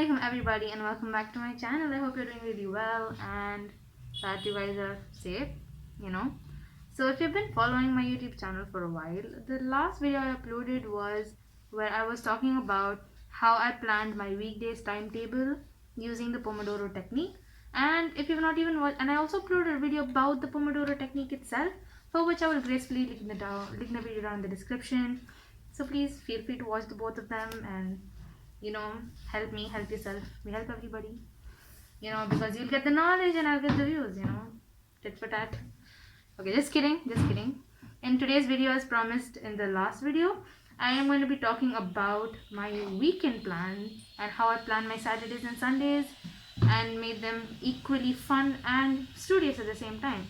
Assalamualaikum everybody and welcome back to my channel. I hope you're doing really well and that you guys are safe, you know. So if you've been following my YouTube channel for a while, the last video I uploaded was where I was talking about how I planned my weekdays timetable using the Pomodoro technique. And if you've not even watched, and I also uploaded a video about the Pomodoro technique itself, for which I will gracefully link the video down in the description. So please feel free to watch the both of them and help me, help yourself, we help everybody, because you'll get the knowledge and I'll get the views, tit for tat. Okay, just kidding, just kidding. In today's video, as promised in the last video, I am going to be talking about my weekend plan and how I plan my Saturdays and Sundays and made them equally fun and studious at the same time.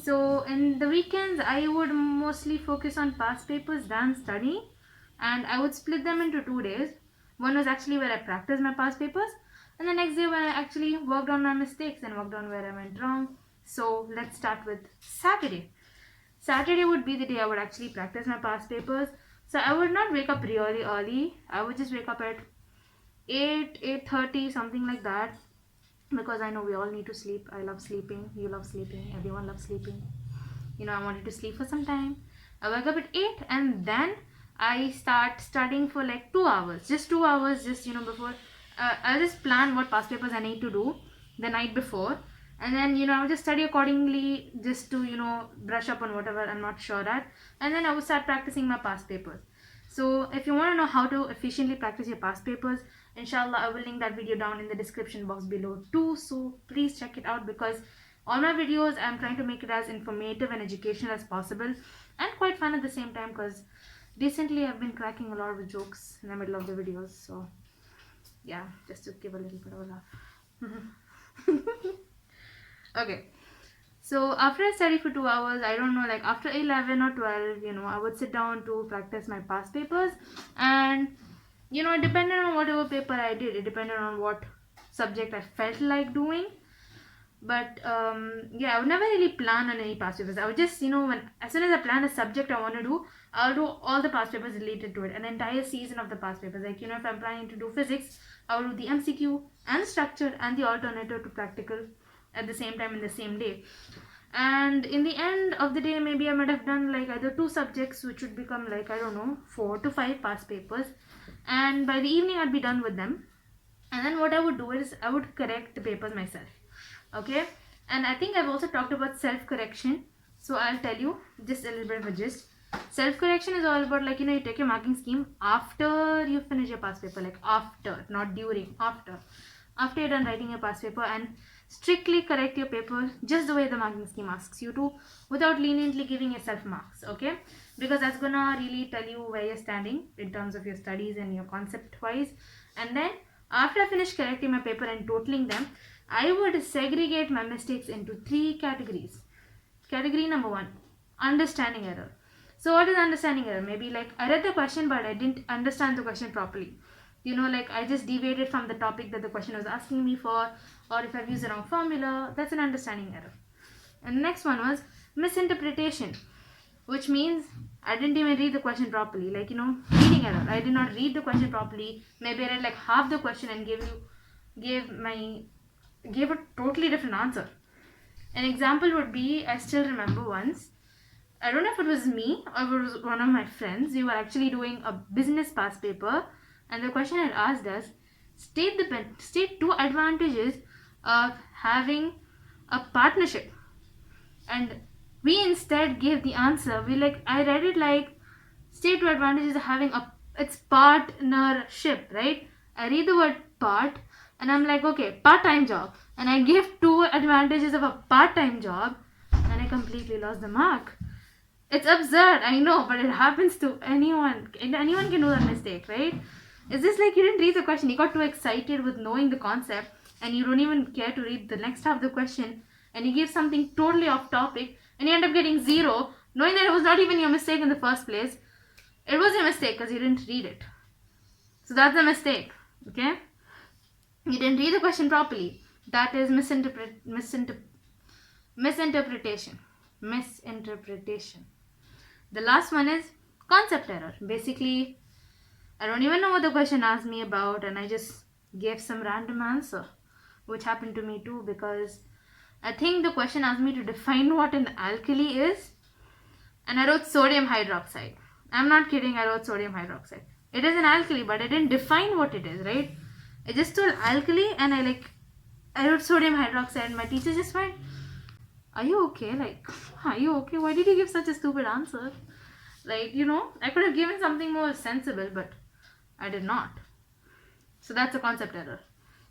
So in the weekends, I would mostly focus on past papers than studying, and I would split them into 2 days. One was actually where I practiced my past papers, and the next day when I actually worked on my mistakes and worked on where I went wrong. So let's start with Saturday. Saturday would be the day I would actually practice my past papers. So I would not wake up really early. I would just wake up at 8:30, something like that, because I know we all need to sleep. I love sleeping. You love sleeping. Everyone loves sleeping. I wanted to sleep for some time. I wake up at 8 and then I start studying for like 2 hours. Just 2 hours, just before. I'll just plan what past papers I need to do the night before. And then, I'll just study accordingly just to, brush up on whatever I'm not sure at. And then I will start practicing my past papers. So if you want to know how to efficiently practice your past papers, inshallah, I will link that video down in the description box below too. So please check it out, because all my videos, I'm trying to make it as informative and educational as possible and quite fun at the same time, because recently I've been cracking a lot of jokes in the middle of the videos. So yeah, just to give a little bit of a laugh. Okay, so after I study for 2 hours, I don't know, like after 11 or 12, I would sit down to practice my past papers. And it depended on whatever paper I did, it depended on what subject I felt like doing. But yeah, I would never really plan on any past papers. I would just, as soon as I plan a subject I want to do, I'll do all the past papers related to it, an entire season of the past papers. Like, if I'm planning to do physics, I will do the MCQ and structure and the alternative to practical at the same time in the same day. And in the end of the day, maybe I might have done like either 2 subjects, which would become like, I don't know, 4 to 5 past papers. And by the evening, I'd be done with them. And then what I would do is I would correct the papers myself. Okay, and I think I've also talked about self-correction, so I'll tell you just a little bit of a gist. Self-correction is all about, like, you take your marking scheme after you finish your past paper, like after, not during, after you're done writing your past paper, and strictly correct your paper just the way the marking scheme asks you to, without leniently giving yourself marks. Okay, because that's gonna really tell you where you're standing in terms of your studies and your concept wise. And then after I finish correcting my paper and totaling them, I would segregate my mistakes into 3 categories. Category number 1, understanding error. So what is understanding error? Maybe like I read the question but I didn't understand the question properly. Like I just deviated from the topic that the question was asking me for, or if I've used the wrong formula, that's an understanding error. And the next one was misinterpretation, which means I didn't even read the question properly. Like, reading error. I did not read the question properly. Maybe I read like half the question and gave a totally different answer. An example would be, I still remember once, I don't know if it was me or it was one of my friends, we were actually doing a business past paper, and the question had asked us, state 2 advantages of having a partnership. And we instead gave the answer, I read it like, state 2 advantages of having it's partnership, right? I read the word part and I'm like, okay, part-time job, and I gave 2 advantages of a part-time job and I completely lost the mark. It's absurd, I know, but it happens to anyone. Anyone can do that mistake, right? It's just like you didn't read the question, you got too excited with knowing the concept and you don't even care to read the next half of the question, and you give something totally off topic and you end up getting 0, knowing that it was not even your mistake in the first place. It was a mistake because you didn't read it. So that's a mistake, okay? You didn't read the question properly. That is misinterpretation. The last one is concept error. Basically, I don't even know what the question asked me about and I just gave some random answer, which happened to me too, because I think the question asked me to define what an alkali is, and I wrote sodium hydroxide. I'm not kidding, I wrote sodium hydroxide. It is an alkali, but I didn't define what it is, right? I just told alkali, and I wrote sodium hydroxide, and my teacher just went, "Are you okay? Like, are you okay? Why did you give such a stupid answer?" Like, I could have given something more sensible, but I did not. So that's a concept error.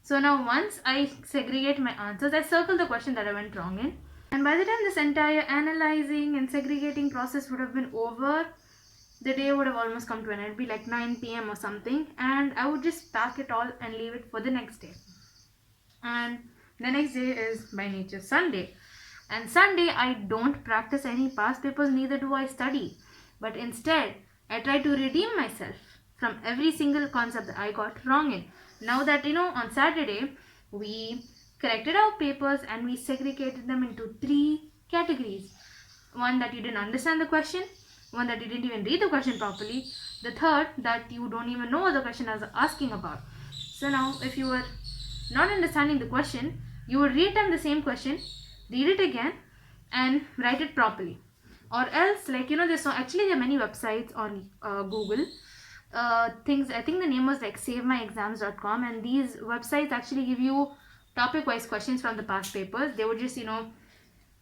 So now once I segregate my answers, I circle the question that I went wrong in. And by the time this entire analyzing and segregating process would have been over, the day would have almost come to an end. It'd be like 9 p.m. or something, and I would just pack it all and leave it for the next day. And the next day is by nature Sunday. And Sunday, I don't practice any past papers, neither do I study. But instead, I try to redeem myself from every single concept that I got wrong in. Now that, on Saturday, we corrected our papers and we segregated them into 3 categories. One, that you didn't understand the question. One, that you didn't even read the question properly. The third, that you don't even know what the question is asking about. So now, if you were not understanding the question, you would reattempt the same question, read it again, and write it properly. Or else, there are many websites on Google. Things, I think the name was like savemyexams.com, and these websites actually give you topic-wise questions from the past papers. They would just,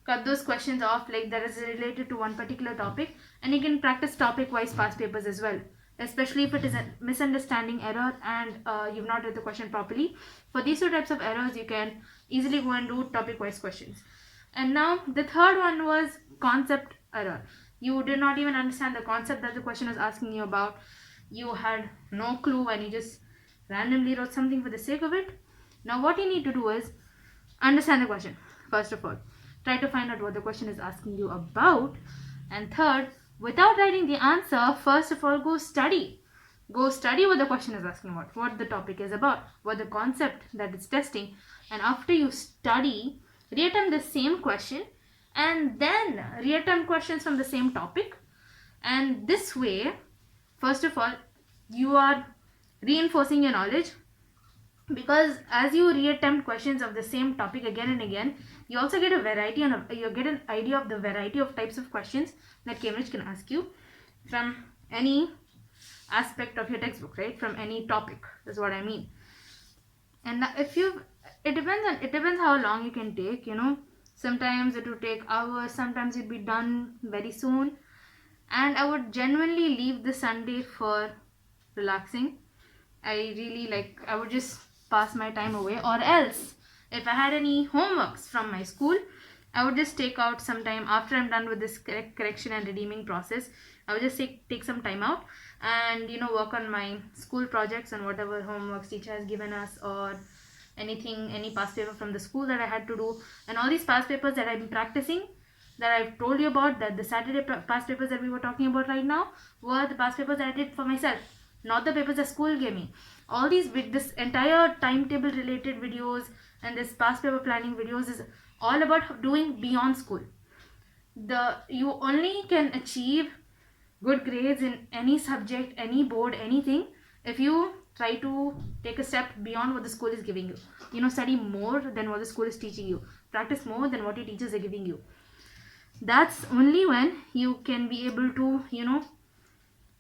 cut those questions off like that is related to one particular topic, and you can practice topic-wise past papers as well, especially if it is a misunderstanding error and you've not read the question properly. For these 2 types of errors, you can easily go and do topic-wise questions. And now the third one was concept error. You did not even understand the concept that the question was asking you about. You had no clue and you just randomly wrote something for the sake of it. Now what you need to do is understand the question, first of all. Try to find out what the question is asking you about. And third, without writing the answer, first of all, go study. Go study what the question is asking about, what the topic is about, what the concept that it's testing. And after you study, reattempt the same question and then reattempt questions from the same topic. And this way, first of all, you are reinforcing your knowledge, because as you reattempt questions of the same topic again and again, you also get a variety and you get an idea of the variety of types of questions that Cambridge can ask you from any aspect of your textbook, right? From any topic is what I mean. And it depends how long you can take. Sometimes it would take hours, sometimes it'd be done very soon. And I would genuinely leave the Sunday for relaxing. I would just pass my time away. Or else, if I had any homeworks from my school, I would just take out some time after I'm done with this correction and redeeming process. I would just take some time out and work on my school projects and whatever homeworks teacher has given us, or any past paper from the school that I had to do. And all these past papers that I'm practicing, that I've told you about, that the Saturday past papers that we were talking about right now, were the past papers that I did for myself, not the papers that school gave me. All this entire timetable related videos and this past paper planning videos is all about doing beyond school. You only can achieve good grades in any subject, any board, anything, if you try to take a step beyond what the school is giving you. Study more than what the school is teaching you. Practice more than what your teachers are giving you. That's only when you can be able to,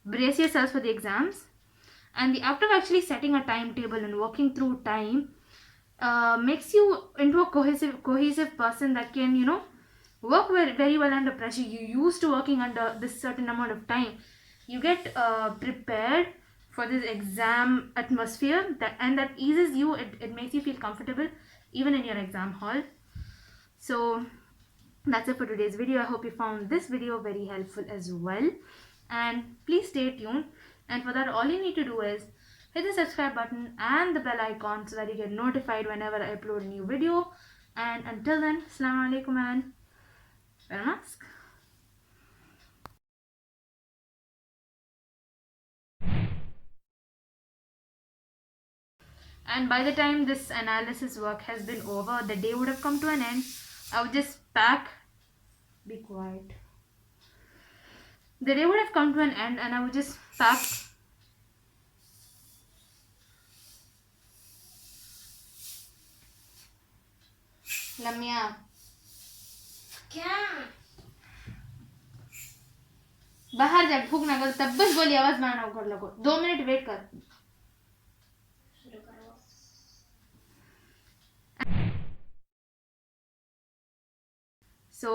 brace yourself for the exams. And the act of actually setting a timetable and working through time makes you into a cohesive person that can, work very well under pressure. You used to working under this certain amount of time. You get prepared for this exam atmosphere, that eases you. It makes you feel comfortable even in your exam hall. So that's it for today's video. I hope you found this video very helpful as well, and please stay tuned. And for that, all you need to do is hit the subscribe button and the bell icon so that you get notified whenever I upload a new video. And until then, Assalamu alaikum and wear a mask. And by the time this analysis work has been over, the day would have come to an end. I would just pack. Be quiet. The day would have come to an end and I would just pack Lamya क्या? बाहर जा, भूख ना कर तब बस बोली आवाज मारना कर लोगो 2 मिनट वेट कर. शुरू करो. So